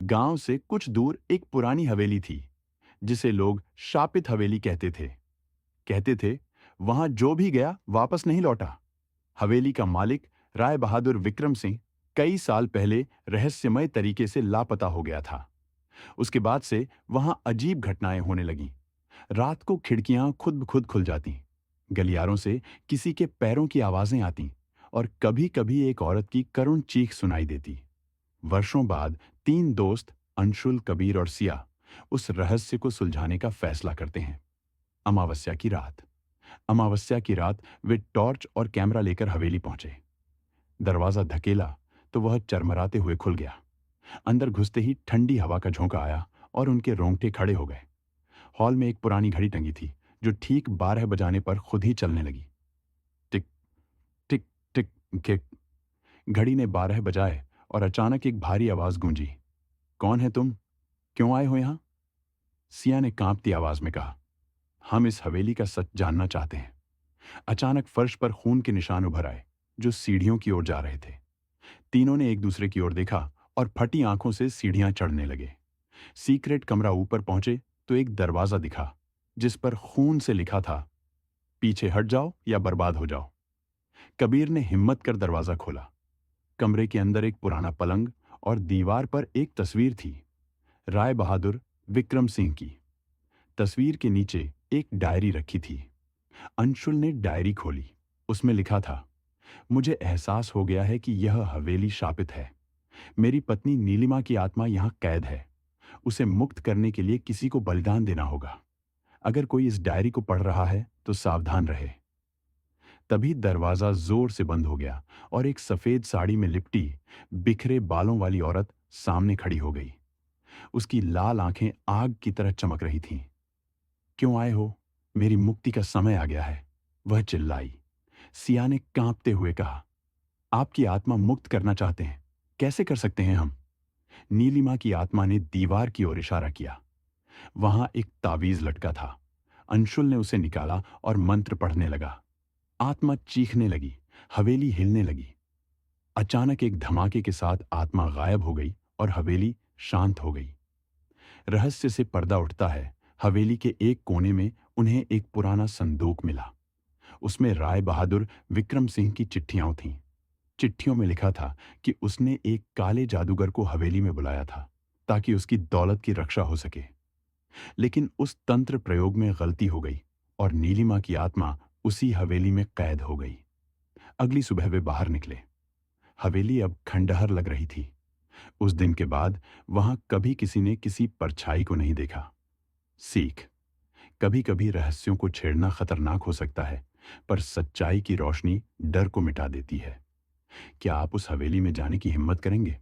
गांव से कुछ दूर एक पुरानी हवेली थी जिसे लोग शापित हवेली कहते थे वहां जो भी गया वापस नहीं लौटा। हवेली का मालिक राय बहादुर विक्रम सिंह कई साल पहले रहस्यमय तरीके से लापता हो गया था। उसके बाद से वहां अजीब घटनाएं होने लगीं। रात को खिड़कियां खुद ब खुद खुल जातीं, गलियारों से किसी के पैरों की आवाजें आतीं और कभी-कभी एक औरत की करुण चीख सुनाई देती। वर्षों बाद तीन दोस्त अंशुल, कबीर और सिया उस रहस्य को सुलझाने का फैसला करते हैं। अमावस्या की रात अमावस्या की रात वे टॉर्च और कैमरा लेकर हवेली पहुंचे। दरवाजा धकेला तो वह चरमराते हुए खुल गया। अंदर घुसते ही ठंडी हवा का झोंका आया और उनके रोंगटे खड़े हो गए। हॉल में एक पुरानी घड़ी टंगी थी जो ठीक 12 बजाने पर खुद ही चलने लगी। टिक टिक टिक टिक। घड़ी ने 12 बजाए और अचानक एक भारी आवाज गूंजी। कौन है तुम? क्यों आए हो यहां? सिया ने कांपती आवाज में कहा। हम इस हवेली का सच जानना चाहते हैं। अचानक फर्श पर खून के निशान उभर आए जो सीढ़ियों की ओर जा रहे थे। तीनों ने एक दूसरे की ओर देखा और फटी आंखों से सीढ़ियां चढ़ने लगे। सीक्रेट कमरा ऊपर पहुंचे तो एक दरवाजा दिखा जिस पर खून से लिखा था, पीछे हट जाओ या बर्बाद हो जाओ। कबीर ने हिम्मत कर दरवाजा खोला। कमरे के अंदर एक पुराना पलंग और दीवार पर एक तस्वीर थी, राय बहादुर विक्रम सिंह की। तस्वीर के नीचे एक डायरी रखी थी। अंशुल ने डायरी खोली। उसमें लिखा था, मुझे एहसास हो गया है कि यह हवेली शापित है। मेरी पत्नी नीलिमा की आत्मा यहां कैद है। उसे मुक्त करने के लिए किसी को बलिदान देना होगा। अगर कोई इस डायरी को पढ़ रहा है तो सावधान रहे। तभी दरवाजा जोर से बंद हो गया और एक सफेद साड़ी में लिपटी बिखरे बालों वाली औरत सामने खड़ी हो गई। उसकी लाल आंखें आग की तरह चमक रही थीं। क्यों आए हो? मेरी मुक्ति का समय आ गया है, वह चिल्लाई। सिया ने कांपते हुए कहा, आपकी आत्मा मुक्त करना चाहते हैं, कैसे कर सकते हैं हम? नीलिमा की आत्मा ने दीवार की ओर इशारा किया। वहां एक तावीज लटका था। अंशुल ने उसे निकाला और मंत्र पढ़ने लगा। आत्मा चीखने लगी, हवेली हिलने लगी। अचानक एक धमाके के साथ आत्मा गायब हो गई और हवेली शांत हो गई। रहस्य से पर्दा उठता है। हवेली के एक कोने में उन्हें एक पुराना संदूक मिला। उसमें राय बहादुर विक्रम सिंह की चिट्ठियां थीं। चिट्ठियों में लिखा था कि उसने एक काले जादूगर को हवेली में बुलाया था ताकि उसकी दौलत की रक्षा हो सके। लेकिन उस तंत्र प्रयोग में गलती हो गई और नीलिमा की आत्मा उसी हवेली में कैद हो गई। अगली सुबह वे बाहर निकले। हवेली अब खंडहर लग रही थी। उस दिन के बाद वहां कभी किसी ने किसी परछाई को नहीं देखा। सीख, कभी कभी रहस्यों को छेड़ना खतरनाक हो सकता है, पर सच्चाई की रोशनी डर को मिटा देती है। क्या आप उस हवेली में जाने की हिम्मत करेंगे?